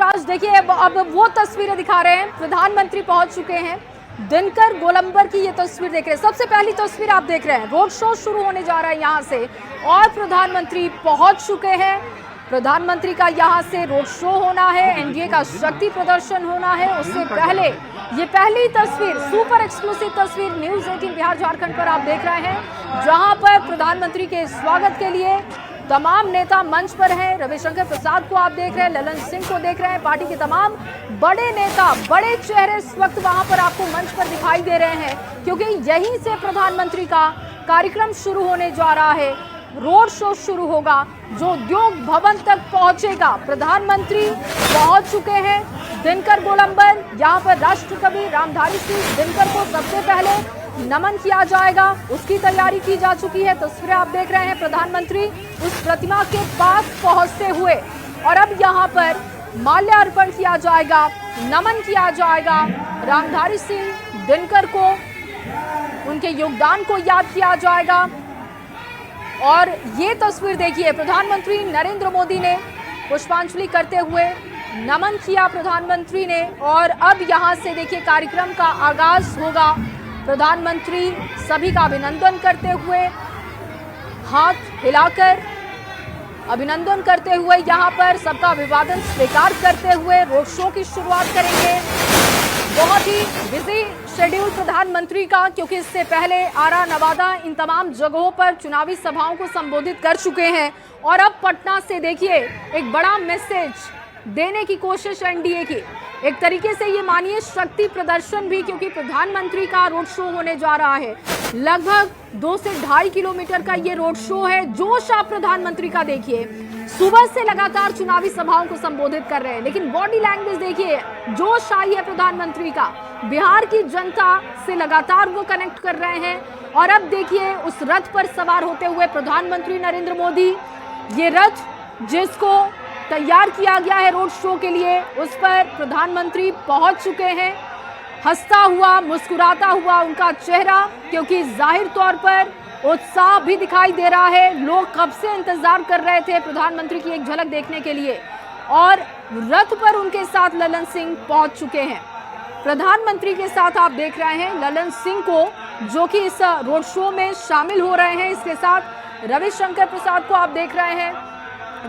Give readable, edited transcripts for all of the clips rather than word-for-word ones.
यशराज, देखिए अब वो तस्वीरें दिखा रहे हैं, प्रधानमंत्री पहुंच चुके हैं। दिनकर गोलंबर की ये तस्वीर देख रहे हैं। सबसे पहली तस्वीर आप देख रहे हैं, रोड शो शुरू होने जा रहा है यहां से और प्रधानमंत्री पहुंच चुके हैं। प्रधानमंत्री का यहां से रोड शो होना है, एनडीए का शक्ति प्रदर्शन होना है। उससे पहले ये पहली तस्वीर, सुपर एक्सक्लूसिव तस्वीर न्यूज़ 18 बिहार झारखंड पर आप देख रहे हैं, जहां पर प्रधानमंत्री के स्वागत के लिए तमाम नेता मंच पर हैं। रविशंकर प्रसाद को आप देख रहे हैं, ललन सिंह को देख रहे हैं, पार्टी के तमाम बड़े नेता, बड़े चेहरे इस वक्त वहां पर आपको मंच पर दिखाई दे रहे हैं, क्योंकि यहीं से प्रधानमंत्री का कार्यक्रम शुरू होने जा रहा है। रोड शो शुरू होगा जो उद्योग भवन तक पहुंचेगा। प्रधानमंत्री पहुंच चुके हैं दिनकर गोलंबर। यहाँ पर राष्ट्रकवि रामधारी सिंह दिनकर को सबसे पहले नमन किया जाएगा, उसकी तैयारी की जा चुकी है। तस्वीरें आप देख रहे हैं, प्रधानमंत्री उस प्रतिमा के पास पहुंचते हुए और अब यहाँ पर माल्यार्पण किया जाएगा, नमन किया जाएगा रामधारी सिंह दिनकर को, उनके योगदान को याद किया जाएगा। और ये तस्वीर देखिए, प्रधानमंत्री नरेंद्र मोदी ने पुष्पांजलि करते हुए नमन किया प्रधानमंत्री ने, और अब यहाँ से देखिए कार्यक्रम का आगाज होगा। प्रधानमंत्री सभी का अभिनंदन करते हुए, हाथ हिलाकर अभिनंदन करते हुए, यहाँ पर सबका अभिवादन स्वीकार करते हुए रोड शो की शुरुआत करेंगे। बहुत ही बिजी शेड्यूल प्रधानमंत्री का, क्योंकि इससे पहले आरा, नवादा, इन तमाम जगहों पर चुनावी सभाओं को संबोधित कर चुके हैं और अब पटना से देखिए एक बड़ा मैसेज देने की कोशिश एनडीए की। एक तरीके से ये मानिए शक्ति प्रदर्शन भी, क्योंकि प्रधानमंत्री का रोड शो होने जा रहा है। लगभग 2 से 2.5 किलोमीटर का ये रोड शो है। जोश आप प्रधानमंत्री का देखिए, सुबह से लगातार चुनावी सभाओं को संबोधित कर रहे हैं, लेकिन बॉडी लैंग्वेज देखिए, जोश आई है प्रधानमंत्री का। बिहार की जनता से लगातार वो कनेक्ट कर रहे हैं और अब देखिए उस रथ पर सवार होते हुए प्रधानमंत्री नरेंद्र मोदी, ये रथ जिसको तैयार किया गया है रोड शो के लिए, उस पर प्रधानमंत्री पहुंच चुके हैं। हंसता हुआ, मुस्कुराता हुआ उनका चेहरा, क्योंकि जाहिर तौर पर उत्साह भी दिखाई दे रहा है। लोग कब से इंतजार कर रहे थे प्रधानमंत्री की एक झलक देखने के लिए, और रथ पर उनके साथ ललन सिंह पहुंच चुके हैं। प्रधानमंत्री के साथ आप देख रहे हैं ललन सिंह को, जो कि इस रोड शो में शामिल हो रहे हैं। इसके साथ रविशंकर प्रसाद को आप देख रहे हैं,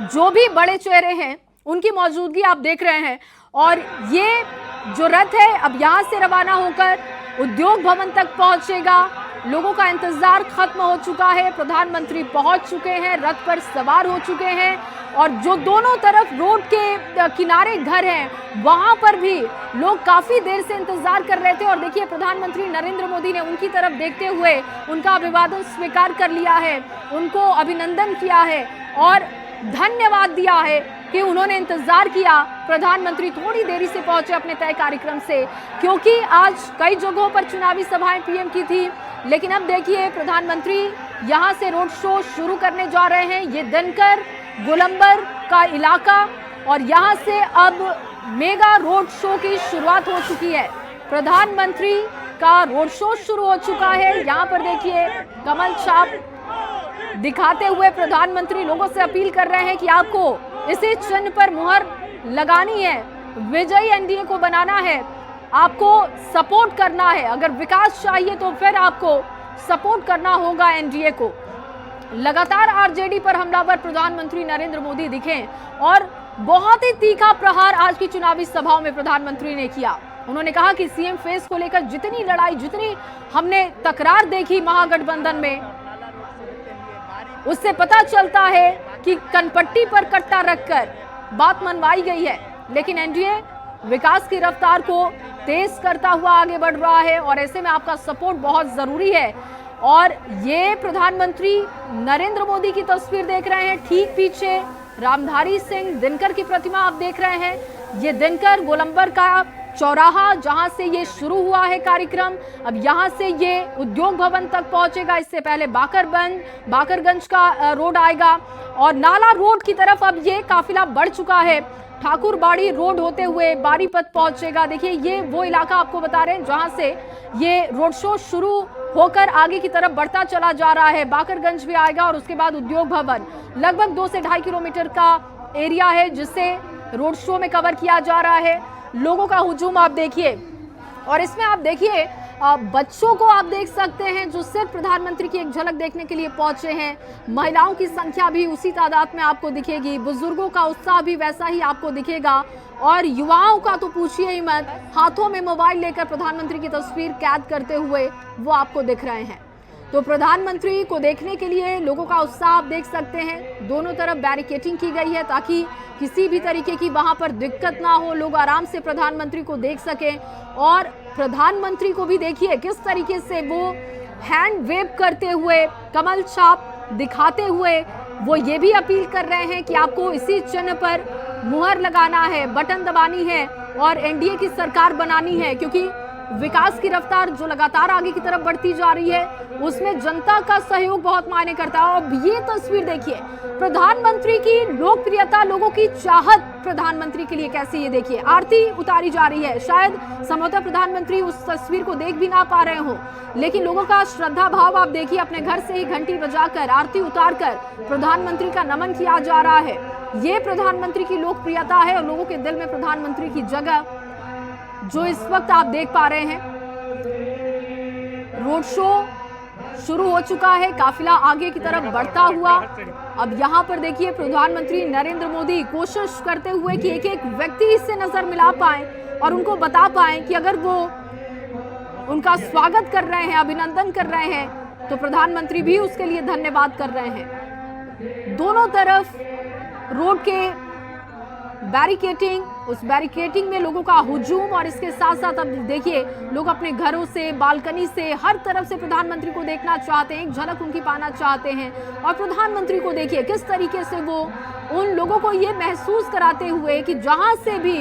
जो भी बड़े चेहरे हैं उनकी मौजूदगी आप देख रहे हैं। और ये जो रथ है अब यहाँ से रवाना होकर उद्योग भवन तक पहुंचेगा। लोगों का इंतजार खत्म हो चुका है, प्रधानमंत्री पहुंच चुके हैं, रथ पर सवार हो चुके हैं, और जो दोनों तरफ रोड के किनारे घर हैं वहां पर भी लोग काफी देर से इंतजार कर रहे थे। और देखिए प्रधानमंत्री नरेंद्र मोदी ने उनकी तरफ देखते हुए उनका अभिवादन स्वीकार कर लिया है, उनको अभिनंदन किया है और धन्यवाद दिया है कि उन्होंने इंतजार किया। प्रधानमंत्री थोड़ी देरी से पहुंचे अपने तय कार्यक्रम से, क्योंकि आज कई जगहों पर चुनावी सभाएं पीएम की थी, लेकिन अब देखिए प्रधानमंत्री यहां से रोड शो शुरू करने जा रहे हैं। ये दिनकर गोलंबर का इलाका, और यहां से अब मेगा रोड शो की शुरुआत हो चुकी है। प्रधानमंत्री का रोड शो शुरू हो चुका है। यहाँ पर देखिए कमल छाप दिखाते हुए प्रधानमंत्री लोगों से अपील कर रहे हैं कि आपको इसी चिन्ह पर मुहर लगानी है, विजयी एनडीए को बनाना है, आपको सपोर्ट करना है। अगर विकास चाहिए तो फिर आपको सपोर्ट करना होगा एनडीए को। लगातार आरजेडी पर हमलावर प्रधानमंत्री नरेंद्र मोदी दिखे और बहुत ही तीखा प्रहार आज की चुनावी सभाओं में प्रधानमंत्री ने किया। उन्होंने कहा कि सीएम फेस को लेकर जितनी लड़ाई, जितनी हमने तकरार देखी महागठबंधन में, उससे पता चलता है कि कनपट्टी पर कट्टा रखकर बात मनवाई गई है। लेकिन एनडीए विकास की रफ्तार को तेज करता हुआ आगे बढ़ रहा है और ऐसे में आपका सपोर्ट बहुत जरूरी है। और ये प्रधानमंत्री नरेंद्र मोदी की तस्वीर देख रहे हैं, ठीक पीछे रामधारी सिंह दिनकर की प्रतिमा आप देख रहे हैं। ये दिनकर गोलंबर का चौराहा जहां से ये शुरू हुआ है कार्यक्रम, अब यहां से ये उद्योग भवन तक पहुंचेगा। इससे पहले बाकरगंज का रोड आएगा और नाला रोड की तरफ अब ये काफिला बढ़ चुका है। ठाकुरबाड़ी रोड होते हुए बारीपत पहुंचेगा। देखिए ये वो इलाका आपको बता रहे हैं जहां से ये रोड शो शुरू होकर आगे की तरफ बढ़ता चला जा रहा है। बाकरगंज भी आएगा और उसके बाद उद्योग भवन। लगभग 2 से 2.5 किलोमीटर का एरिया है जिससे रोड शो में कवर किया जा रहा है। लोगों का हुजूम आप देखिए, और इसमें आप देखिए बच्चों को आप देख सकते हैं जो सिर्फ प्रधानमंत्री की एक झलक देखने के लिए पहुंचे हैं। महिलाओं की संख्या भी उसी तादाद में आपको दिखेगी, बुजुर्गों का उत्साह भी वैसा ही आपको दिखेगा, और युवाओं का तो पूछिए ही मत। हाथों में मोबाइल लेकर प्रधानमंत्री की तस्वीर कैद करते हुए वो आपको दिख रहे हैं। तो प्रधानमंत्री को देखने के लिए लोगों का उत्साह आप देख सकते हैं। दोनों तरफ बैरिकेडिंग की गई है ताकि किसी भी तरीके की वहां पर दिक्कत ना हो, लोग आराम से प्रधानमंत्री को देख सकें। और प्रधानमंत्री को भी देखिए किस तरीके से वो हैंड वेव करते हुए, कमल छाप दिखाते हुए वो ये भी अपील कर रहे हैं कि आपको इसी चिन्ह पर मुहर लगाना है, बटन दबानी है और एनडीए की सरकार बनानी है, क्योंकि विकास की रफ्तार जो लगातार आगे की तरफ बढ़ती जा रही है उसमें जनता का सहयोग बहुत मायने करता है। और ये तस्वीर देखिए, प्रधानमंत्री की लोकप्रियता, लोगों की चाहत प्रधानमंत्री के लिए कैसी, ये देखिए आरती उतारी जा रही है। शायद संभवतः प्रधानमंत्री उस तस्वीर को देख भी ना पा रहे हो, लेकिन लोगों का श्रद्धा भाव आप देखिए, अपने घर से ही घंटी बजाकर, आरती उतारकर प्रधानमंत्री का नमन किया जा रहा है। ये प्रधानमंत्री की लोकप्रियता है और लोगों के दिल में प्रधानमंत्री की जगह जो इस वक्त आप देख पा रहे हैं। रोड शो शुरू हो चुका है, काफिला आगे की तरफ बढ़ता हुआ। अब यहाँ पर देखिए प्रधानमंत्री नरेंद्र मोदी कोशिश करते हुए कि एक एक व्यक्ति से नजर मिला पाए और उनको बता पाए कि अगर वो उनका स्वागत कर रहे हैं, अभिनंदन कर रहे हैं, तो प्रधानमंत्री भी उसके लिए धन्यवाद कर रहे हैं। दोनों तरफ रोड के बैरिकेडिंग, उस बैरिकेडिंग में लोगों का हुजूम, और इसके साथ साथ अब देखिए लोग अपने घरों से, बालकनी से, हर तरफ से प्रधानमंत्री को देखना चाहते हैं, एक झलक उनकी पाना चाहते हैं। और प्रधानमंत्री को देखिए किस तरीके से वो उन लोगों को ये महसूस कराते हुए कि जहां से भी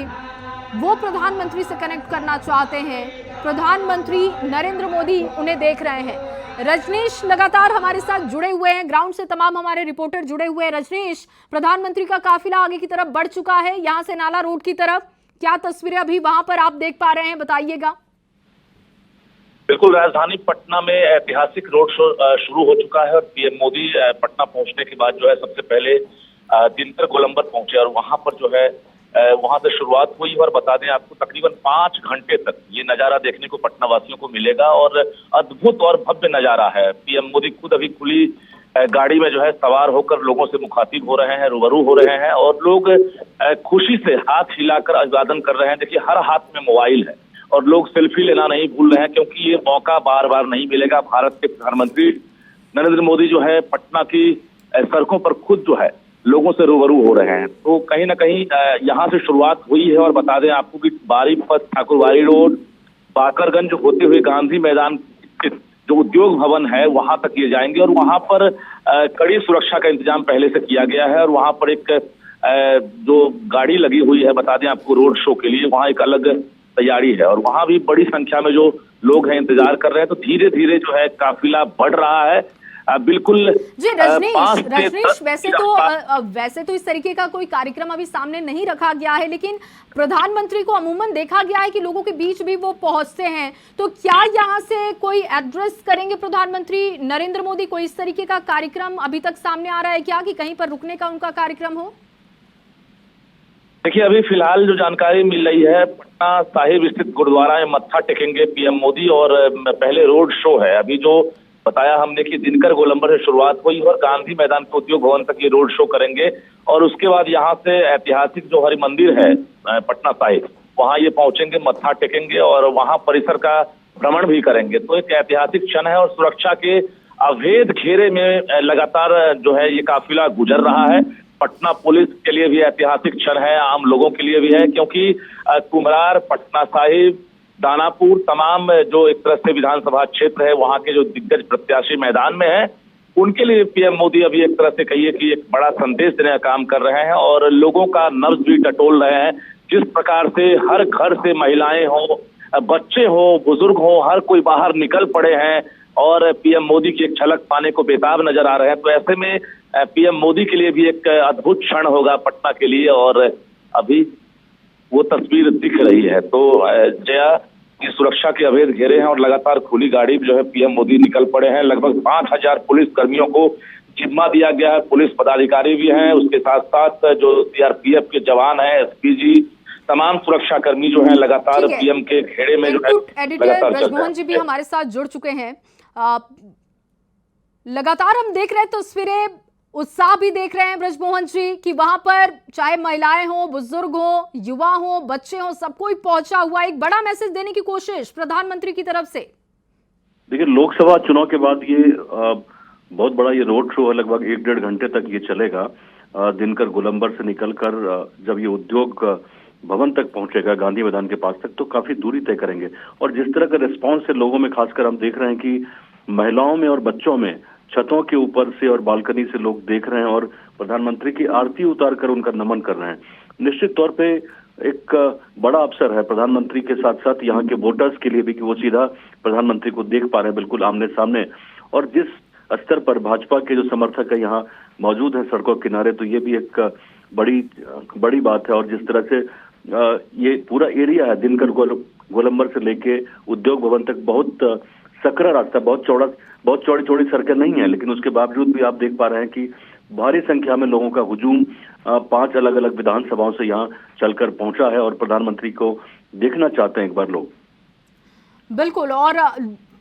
वो प्रधानमंत्री से कनेक्ट करना चाहते हैं, प्रधानमंत्री नरेंद्र मोदी उन्हें देख रहे हैं। रजनीश लगातार हमारे साथ जुड़े हुए हैं, ग्राउंड से तमाम हमारे रिपोर्टर जुड़े हुए हैं। रजनीश, प्रधानमंत्री का काफिला आगे की तरफ बढ़ चुका है, यहां से नाला रोड की तरफ, क्या तस्वीरें अभी वहां पर आप देख पा रहे हैं, बताइएगा। बिल्कुल, राजधानी पटना में ऐतिहासिक रोड शो शुरू हो चुका है और पीएम मोदी पटना पहुंचने के बाद जो है सबसे पहले दिनकर गोलंबर पहुंचे और वहां पर जो है वहां से शुरुआत हुई। और बता दें आपको, तकरीबन 5 घंटे तक ये नजारा देखने को पटना वासियों को मिलेगा और अद्भुत और भव्य नजारा है। पीएम मोदी खुद अभी खुली गाड़ी में जो है सवार होकर लोगों से मुखातिब हो रहे हैं, रूबरू हो रहे हैं और लोग खुशी से हाथ हिलाकर अभिवादन कर रहे हैं। देखिए, हर हाथ में मोबाइल है और लोग सेल्फी लेना नहीं भूल रहे हैं, क्योंकि ये मौका बार बार नहीं मिलेगा। भारत के प्रधानमंत्री नरेंद्र मोदी जो है पटना की सड़कों पर खुद जो है लोगों से रूबरू हो रहे हैं। तो कहीं ना कहीं यहाँ से शुरुआत हुई है। और बता दें आपको कि बारी पथ, ठाकुरबाड़ी रोड, बाकरगंज होते हुए गांधी मैदान जो उद्योग भवन है वहां तक ये जाएंगे और वहां पर कड़ी सुरक्षा का इंतजाम पहले से किया गया है। और वहां पर एक जो गाड़ी लगी हुई है, बता दें आपको, रोड शो के लिए, वहां एक अलग तैयारी है और वहां भी बड़ी संख्या में जो लोग हैं इंतजार कर रहे हैं। तो धीरे धीरे जो है काफिला बढ़ रहा है। बिल्कुल जी रजनीश, वैसे तो इस तरीके का कोई कार्यक्रम अभी सामने नहीं रखा गया है, लेकिन प्रधानमंत्री को अमूमन देखा गया है कि लोगों के बीच भी वो पहुंचते हैं। तो क्या यहाँ से कोई एड्रेस करेंगे प्रधानमंत्री नरेंद्र मोदी? कोई इस तरीके का कार्यक्रम अभी तक सामने आ रहा है क्या, कि कहीं पर रुकने का उनका कार्यक्रम हो? देखिए, अभी फिलहाल जो जानकारी मिल रही है, पटना साहिब स्थित गुरुद्वारा में मत्था टेकेंगे पीएम मोदी और पहले रोड शो है। अभी जो बताया हमने कि दिनकर गोलंबर से शुरुआत हुई और गांधी मैदान के उद्योग भवन तक ये रोड शो करेंगे और उसके बाद यहाँ से ऐतिहासिक जो हरि मंदिर है पटना साहिब, वहाँ ये पहुंचेंगे, मत्था टेकेंगे और वहाँ परिसर का भ्रमण भी करेंगे। तो एक ऐतिहासिक क्षण है और सुरक्षा के अभेद घेरे में लगातार जो है ये काफिला गुजर रहा है। पटना पुलिस के लिए भी ऐतिहासिक क्षण है, आम लोगों के लिए भी है, क्योंकि कुम्हरार, पटना साहिब, दानापुर, तमाम जो एक तरह से विधानसभा क्षेत्र है वहां के जो दिग्गज प्रत्याशी मैदान में हैं, उनके लिए पीएम मोदी अभी एक तरह से कहिए कि एक बड़ा संदेश देने का काम कर रहे हैं और लोगों का नब्ज भी टटोल रहे हैं। जिस प्रकार से हर घर से महिलाएं हो, बच्चे हो, बुजुर्ग हो, हर कोई बाहर निकल पड़े हैं और पीएम मोदी की एक झलक पाने को बेताब नजर आ रहे हैं। तो ऐसे में पीएम मोदी के लिए भी एक अद्भुत क्षण होगा पटना के लिए और अभी वो तस्वीर दिख रही है। तो जया, ये सुरक्षा के अभेद घेरे हैं और लगातार खुली गाड़ी जो है पीएम मोदी निकल पड़े हैं। लगभग 5000 पुलिस कर्मियों को जिम्मा दिया गया है। पुलिस पदाधिकारी भी हैं, उसके साथ साथ जो सीआरपीएफ के जवान हैं, एसपीजी, तमाम सुरक्षा कर्मी जो हैं लगातार पीएम के घेरे में जो है एडिटर लगातार चल रहे ब्रजमोहन जी भी हमारे साथ जुड़ चुके हैं। लगातार हम देख रहे हैं तस्वीरें, उत्साह भी देख रहे हैं ब्रजमोहन जी कि वहां पर चाहे महिलाएं हो, बुजुर्ग हो, युवा हो, बच्चे हो, सब कोई पहुंचा हुआ, एक बड़ा मैसेज देने की कोशिश प्रधानमंत्री की तरफ से। देखिए, लोकसभा चुनाव के बाद ये बहुत बड़ा ये रोड शो है, लगभग 1-1.5 घंटे तक ये चलेगा। दिनकर गोलंबर से निकलकर जब ये उद्योग भवन तक पहुंचेगा, गांधी मैदान के पास तक, तो काफी दूरी तय करेंगे। और जिस तरह का रिस्पांस है लोगों में, खासकर हम देख रहे हैं कि महिलाओं में और बच्चों में छतों के ऊपर से और बालकनी से लोग देख रहे हैं और प्रधानमंत्री की आरती उतार कर उनका नमन कर रहे हैं। निश्चित तौर पे एक बड़ा अवसर है प्रधानमंत्री के साथ साथ यहाँ के वोटर्स के लिए भी कि वो सीधा प्रधानमंत्री को देख पा रहे हैं बिल्कुल आमने सामने। और जिस स्तर पर भाजपा के जो समर्थक है यहाँ मौजूद है सड़कों के किनारे, तो ये भी एक बड़ी बात है। और जिस तरह से ये पूरा एरिया है दिनकर गोलंबर से लेके उद्योग भवन तक, बहुत सकरा रास्ता, बहुत चौड़ी सड़कें नहीं है, लेकिन उसके बावजूद भी आप देख पा रहे हैं कि भारी संख्या में लोगों का हुजूम 5 अलग-अलग विधानसभाओं से यहाँ चलकर पहुंचा है और प्रधानमंत्री को देखना चाहते हैं एक बार लोग। बिल्कुल, और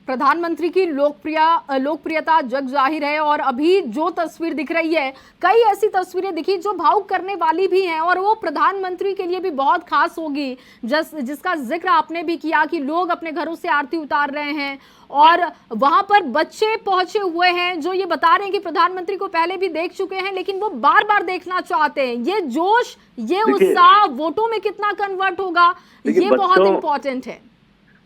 प्रधानमंत्री की लोकप्रियता जग जाहिर है। और अभी जो तस्वीर दिख रही है, कई ऐसी तस्वीरें दिखी जो भावुक करने वाली भी हैं और वो प्रधानमंत्री के लिए भी बहुत खास होगी, जिसका जिक्र आपने भी किया कि लोग अपने घरों से आरती उतार रहे हैं और वहां पर बच्चे पहुंचे हुए हैं जो ये बता रहे हैं कि प्रधानमंत्री को पहले भी देख चुके हैं लेकिन वो बार बार देखना चाहते हैं। ये जोश, ये उत्साह वोटों में कितना कन्वर्ट होगा, ये बहुत इंपॉर्टेंट है।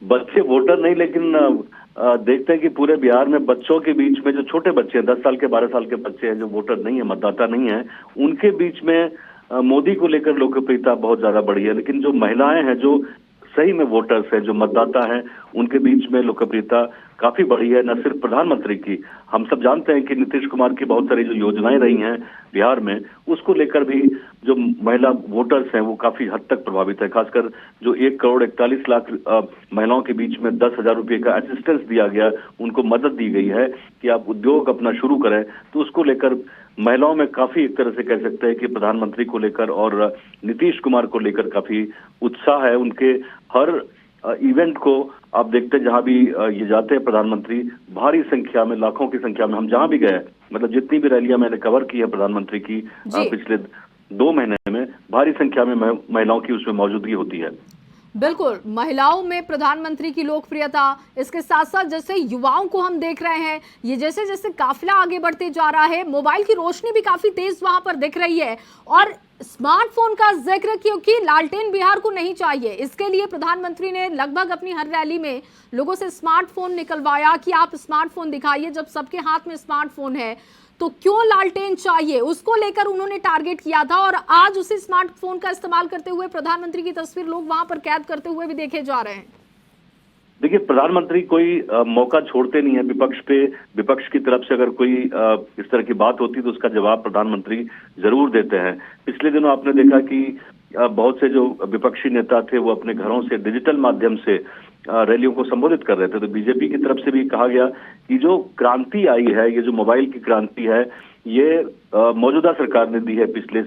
बच्चे वोटर नहीं, लेकिन देखते हैं कि पूरे बिहार में बच्चों के बीच में जो छोटे बच्चे हैं, 10 साल के 12 साल के बच्चे हैं जो वोटर नहीं है, मतदाता नहीं है, उनके बीच में मोदी को लेकर लोकप्रियता बहुत ज्यादा बढ़ी है। लेकिन जो महिलाएं हैं, जो सही में वोटर्स हैं, जो मतदाता हैं, उनके बीच में लोकप्रियता काफी बढ़ी है। न सिर्फ प्रधानमंत्री की, हम सब जानते हैं कि नीतीश कुमार की बहुत सारी जो योजनाएं रही हैं बिहार में, उसको लेकर भी जो महिला वोटर्स हैं वो काफी हद तक प्रभावित है। खासकर जो 1,41,00,000 महिलाओं के बीच में 10,000 रुपये का असिस्टेंस दिया गया, उनको मदद दी गई है कि आप उद्योग अपना शुरू करें, तो उसको लेकर महिलाओं में काफी एक तरह से कह सकते हैं कि प्रधानमंत्री को लेकर और नीतीश कुमार को लेकर काफी उत्साह है। उनके हर इवेंट को आप देखते हैं, जहां भी ये जाते हैं प्रधानमंत्री, भारी संख्या में, लाखों की संख्या में, हम जहां भी गए, मतलब जितनी भी रैलियां मैंने कवर की है प्रधानमंत्री की पिछले 2 महीने में, भारी संख्या में महिलाओं की उसमें मौजूदगी होती है। बिल्कुल, महिलाओं में प्रधानमंत्री की लोकप्रियता, इसके साथ साथ जैसे युवाओं को हम देख रहे हैं, ये जैसे जैसे काफिला आगे बढ़ते जा रहा है, मोबाइल की रोशनी भी काफी तेज वहां पर दिख रही है। और स्मार्टफोन का जिक्र, क्योंकि लालटेन बिहार को नहीं चाहिए, इसके लिए प्रधानमंत्री ने लगभग अपनी हर रैली में लोगों से स्मार्टफोन निकलवाया कि आप स्मार्टफोन दिखाइए। जब सबके हाथ में स्मार्टफोन है तो क्यों लालटेन चाहिए, उसको लेकर उन्होंने टारगेट किया था। और आज उसी स्मार्टफोन का इस्तेमाल करते हुए प्रधानमंत्री की तस्वीर लोग वहां पर कैद करते हुए भी देखे जा रहे हैं। देखिए, प्रधानमंत्री कोई मौका छोड़ते नहीं है। विपक्ष की तरफ से अगर कोई इस तरह की बात होती तो उसका जवाब प्रधानमंत्री जरूर देते हैं। पिछले दिनों आपने देखा कि बहुत से जो विपक्षी नेता थे वो अपने घरों से डिजिटल माध्यम से रैलियों को संबोधित कर रहे थे। तो बीजेपी की तरफ से भी कहा गया कि जो क्रांति आई है, ये जो मोबाइल की क्रांति है, ये मौजूदा सरकार ने दी है पिछले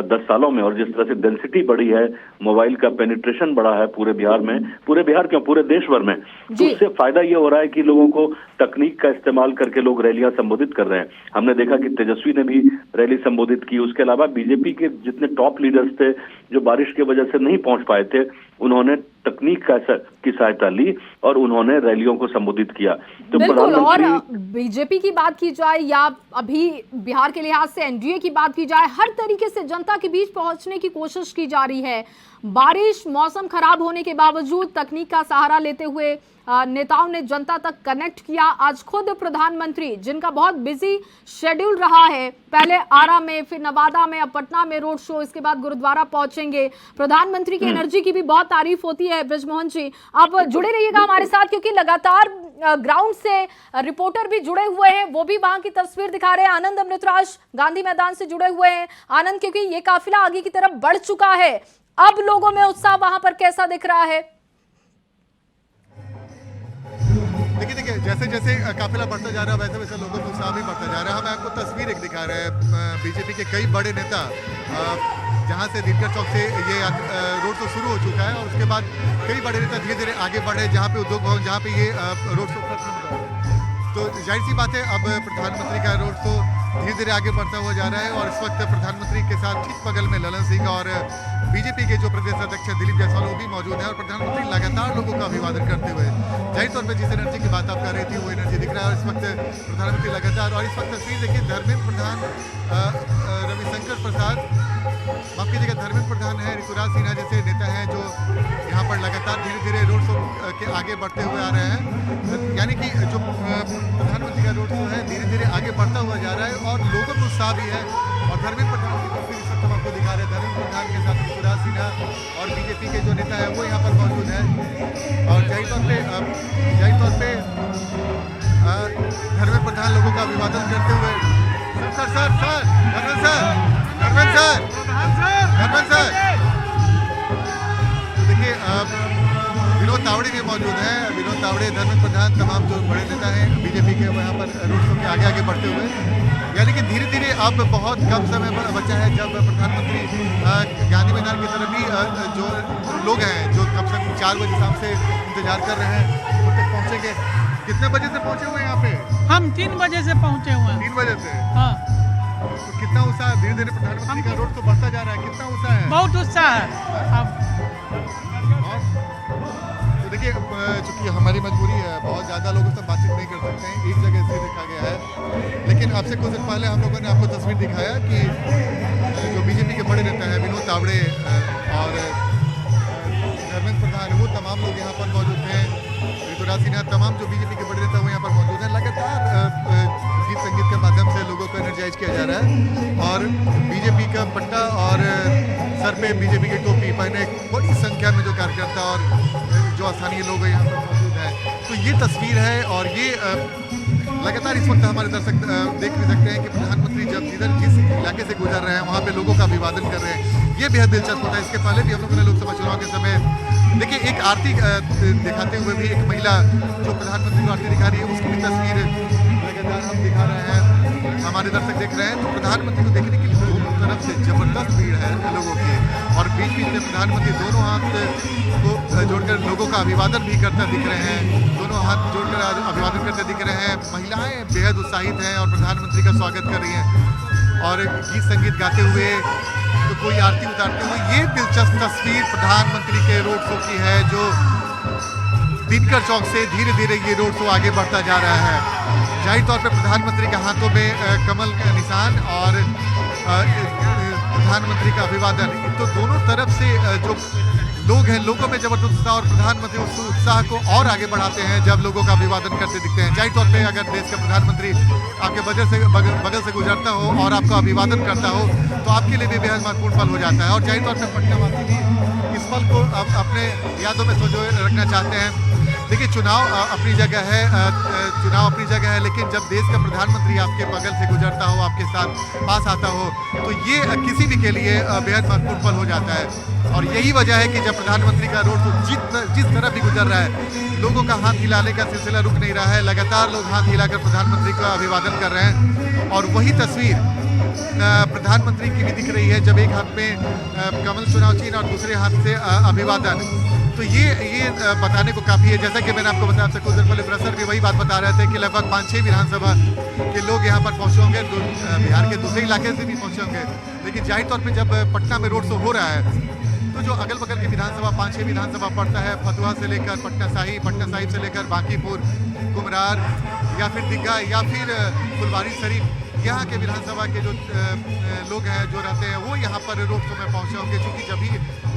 10 सालों में। और जिस तरह से डेंसिटी बढ़ी है, मोबाइल का पेनिट्रेशन बढ़ा है पूरे बिहार में, पूरे बिहार क्यों, पूरे देश भर में, तो उससे फायदा ये हो रहा है कि लोगों को तकनीक का इस्तेमाल करके लोग रैलियां संबोधित कर रहे हैं। हमने देखा कि तेजस्वी ने भी रैली संबोधित की। उसके अलावा बीजेपी के जितने टॉप लीडर्स थे जो बारिश की वजह से नहीं पहुंच पाए थे, उन्होंने तकनीक की सहायता ली और उन्होंने रैलियों को संबोधित किया। तो बिल्कुल, और बीजेपी की बात की जाए या अभी बिहार के लिहाज से एनडीए की बात की जाए, हर तरीके से जनता के बीच पहुंचने की कोशिश की जा रही है। बारिश, मौसम खराब होने के बावजूद तकनीक का सहारा लेते हुए नेताओं ने जनता तक कनेक्ट किया। आज खुद प्रधानमंत्री, जिनका बहुत बिजी शेड्यूल रहा है, पहले आरा में, फिर नवादा में, अब पटना में रोड शो, इसके बाद गुरुद्वारा पहुंचेंगे। प्रधानमंत्री की एनर्जी की भी बहुत तारीफ होती है। ब्रजमोहन जी, आप जुड़े रहिएगा हमारे साथ, क्योंकि लगातार ग्राउंड से रिपोर्टर भी जुड़े हुए हैं, वो भी वहां की तस्वीर दिखा रहे हैं। आनंद अमृतराज गांधी मैदान से जुड़े हुए हैं। आनंद, क्योंकि ये काफिला आगे की तरफ बढ़ चुका है, अब लोगों में उत्साह वहां पर कैसा दिख रहा है? देखिए जैसे जैसे काफिला बढ़ता जा रहा है वैसे वैसे लोगों का उत्साह भी बढ़ता जा रहा है। हम आपको तस्वीर एक दिखा रहे हैं बीजेपी के कई बड़े नेता जहां से दिनकर चौक से ये रोड शो शुरू हो चुका है और उसके बाद कई बड़े नेता धीरे धीरे आगे बढ़े जहां पे उद्योग भवन जहां पे ये रोड शो खत्म हो रहा है। तो जाहिर सी बात है अब प्रधानमंत्री का रोड शो धीरे धीरे आगे बढ़ता हुआ जा रहा है और इस वक्त प्रधानमंत्री के साथ ठीक बगल में ललन सिंह और बीजेपी के जो प्रदेश अध्यक्ष दिलीप जायसवाल वो भी मौजूद हैं और प्रधानमंत्री लगातार लोगों का अभिवादन करते हुए जाहिर तौर पर जिस एनर्जी की बात आप कर रही थी वो एनर्जी दिख रहा है। और इस वक्त प्रधानमंत्री लगातार और इस वक्त तस्वीर देखिए धर्मेंद्र प्रधान रविशंकर प्रसाद माफ कीजिएगा धर्मेंद्र प्रधान है ऋतुराज सिन्हा जैसे नेता हैं जो यहाँ पर लगातार धीरे धीरे रोड शो के आगे बढ़ते हुए आ रहे हैं। यानी कि जो प्रधानमंत्री का रोड शो है धीरे धीरे आगे बढ़ता हुआ जा रहा है और लोगों को उत्साह भी है। और धर्मेंद्र प्रधान की तस्वीर इस वक्त हम आपको दिखा रहे हैं। धर्मेंद्र प्रधान के साथ ऋतुराज सिन्हा और बीजेपी के जो नेता है वो यहाँ पर मौजूद है और जाहिर तौर पे धर्मेंद्र प्रधान लोगों का अभिवादन करते हुए धर्मेंद्र सर तो देखिए विनोद तावड़े भी मौजूद हैं। विनोद तावड़े धर्मेंद्र प्रधान तमाम जो बड़े नेता हैं बीजेपी के वहाँ पर रोड शो के आगे आगे बढ़ते हुए यानी कि धीरे धीरे अब बहुत कम समय बचा है जब प्रधानमंत्री गांधी मैदान की तरफ भी जो लोग हैं जो कम से कम 4 बजे शाम से इंतजार कर रहे हैं उन तक पहुँचेंगे। कितने बजे से पहुँचे हुए हैं यहाँ पे? हम 3 बजे से पहुँचे हुए हैं। 3 बजे से? हाँ। तो कितना उत्साह धीरे धीरे प्रधानमंत्री का रोड तो बढ़ता जा रहा है, कितना उत्साह है? बहुत उत्साह है। तो देखिए चूंकि हमारी मजबूरी है बहुत ज़्यादा लोगों से बातचीत नहीं कर सकते हैं एक जगह से देखा गया है लेकिन आपसे कुछ दिन पहले हम लोगों ने आपको तस्वीर दिखाया कि जो बीजेपी के बड़े नेता हैं विनोद तावड़े और धर्मेंद्र प्रधान वो तमाम लोग यहाँ पर मौजूद हैं। ऋतुराज सिन्हा तमाम जो बीजेपी के बड़े नेता वो यहाँ पर मौजूद हैं। लगातार गीत संगीत के माध्यम से लोगों को एनर्जाइज किया जा रहा है और बीजेपी का पट्टा और सर पे बीजेपी की टोपी पहने बड़ी संख्या में जो कार्यकर्ता और जो स्थानीय लोग यहाँ पर मौजूद हैं। तो ये तस्वीर है और ये लगातार इस वक्त हमारे दर्शक देख भी सकते हैं कि प्रधानमंत्री जब जिस इलाके से गुजर रहे हैं वहाँ पे लोगों का अभिवादन कर रहे हैं। ये बेहद दिलचस्प होता है। इसके पहले भी हम लोगों ने लोकसभा चुनाव के समय देखिए एक आरती दिखाते हुए भी एक महिला जो प्रधानमंत्री को आरती दिखा रही है उसकी भी तस्वीर लगातार हम दिखा रहे हैं हमारे दर्शक देख रहे हैं। तो प्रधानमंत्री को देखने के लिए दोनों तरफ से जबरदस्त भीड़ है लोगों की और बीच बीच में प्रधानमंत्री दोनों हाथ को जोड़कर लोगों का अभिवादन भी करते दिख रहे हैं। दोनों हाथ जोड़कर अभिवादन करते दिख रहे हैं। महिलाएं बेहद उत्साहित हैं और प्रधानमंत्री का स्वागत कर रही हैं और गीत संगीत गाते हुए तो कोई आरती उतारते हुए। ये दिलचस्प तस्वीर प्रधानमंत्री के रोड शो की है जो दिनकर चौक से धीरे धीरे ये रोड शो आगे बढ़ता जा रहा है। जाहिर तौर पर प्रधानमंत्री के हाथों में कमल का निशान और प्रधानमंत्री का अभिवादन तो दोनों तरफ से जो लोग हैं लोगों में जबरदस्त उत्साह और प्रधानमंत्री उस उत्साह को और आगे बढ़ाते हैं जब लोगों का अभिवादन करते दिखते हैं। जाहिर तौर पे अगर देश का प्रधानमंत्री आपके बगल से गुजरता हो और आपका अभिवादन करता हो तो आपके लिए भी बेहद महत्वपूर्ण पल हो जाता है। और जाहिर तौर पर पटनावासी भी इस पल को अपने यादों में संजोए रखना चाहते हैं। देखिए चुनाव अपनी जगह है लेकिन जब देश का प्रधानमंत्री आपके बगल से गुजरता हो आपके साथ पास आता हो तो ये किसी भी के लिए बेहद महत्वपूर्ण पल हो जाता है। और यही वजह है कि जब प्रधानमंत्री का रोड शो जिस तरह भी गुजर रहा है लोगों का हाथ हिलाने का सिलसिला रुक नहीं रहा है। लगातार लोग हाथ हिलाकर प्रधानमंत्री का अभिवादन कर रहे हैं और वही तस्वीर प्रधानमंत्री की भी दिख रही है जब एक हाथ में कमल चुनाव चिन्ह और दूसरे हाथ से अभिवादन। तो ये बताने को काफ़ी है। जैसा कि मैंने आपको बताया आपसे कुछ देर पहले ब्रसर भी वही बात बता रहे थे कि लगभग 5-6 विधानसभा के लोग यहाँ पर पहुँचे होंगे बिहार के दूसरे इलाके से भी पहुँचे होंगे। लेकिन जाहिर तौर पे जब पटना में रोड शो हो रहा है तो जो अगल बगल की विधानसभा 5-6 विधानसभा पड़ता है फतुहा से लेकर पटना साहिब से लेकर बांकीपुर कुमरार या फिर दिग्गा या फिर फुलवारी शरीफ यहाँ के विधानसभा के जो लोग हैं जो रहते हैं वो यहाँ पर रोड शो में पहुँचे होंगे। चूँकि जब भी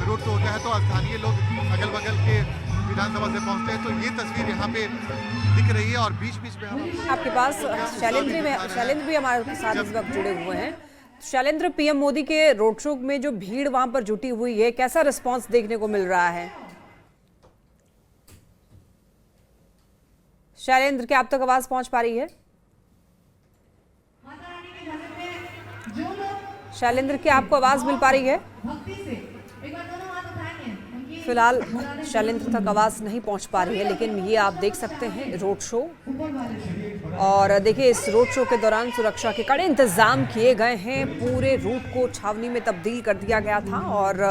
रोड शो होता है तो स्थानीय लोग अगल बगल के विधानसभा से पहुँचते हैं। तो ये तस्वीर यहाँ पे दिख रही है और बीच बीच में आपके पास शैलेंद्र भी हमारे साथ इस वक्त जुड़े हुए हैं। शैलेंद्र, पीएम मोदी के रोड शो में जो भीड़ वहां पर जुटी हुई है कैसा रिस्पांस देखने को मिल रहा है? शैलेंद्र, क्या आप तक आवाज पहुंच पा रही है? शैलेंद्र, क्या आपको आवाज मिल पा रही है? फिलहाल शैलेंद्र तक आवाज नहीं पहुंच पा रही है, लेकिन ये आप देख सकते हैं रोड शो। और देखिए इस रोड शो के दौरान सुरक्षा के कड़े इंतजाम किए गए हैं, पूरे रूट को छावनी में तब्दील कर दिया गया था। और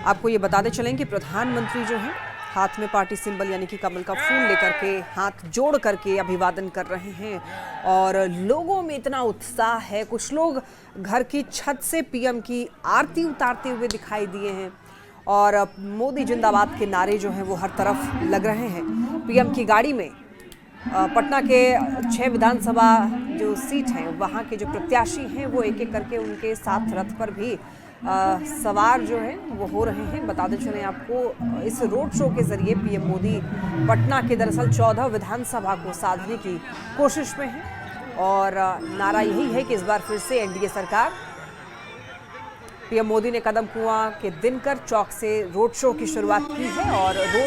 आपको ये बताते चलें कि प्रधानमंत्री जो हैं हाथ में पार्टी सिंबल यानी कि कमल का फूल लेकर के हाथ जोड़ करके अभिवादन कर रहे हैं और लोगों में इतना उत्साह है। कुछ लोग घर की छत से पीएम की आरती उतारते हुए दिखाई दिए हैं और मोदी जिंदाबाद के नारे जो हैं वो हर तरफ लग रहे हैं। पीएम की गाड़ी में पटना के 6 विधानसभा जो सीट हैं वहाँ के जो प्रत्याशी हैं वो एक एक करके उनके साथ रथ पर भी सवार जो है वो हो रहे हैं। बताते चलें आपको इस रोड शो के जरिए पीएम मोदी पटना के दरअसल 14 विधानसभा को साधने की कोशिश में है और नारा यही है कि इस बार फिर से एनडीए सरकार। पीएम मोदी ने कदम कुआं के दिनकर चौक से रोड शो की शुरुआत की है और रोड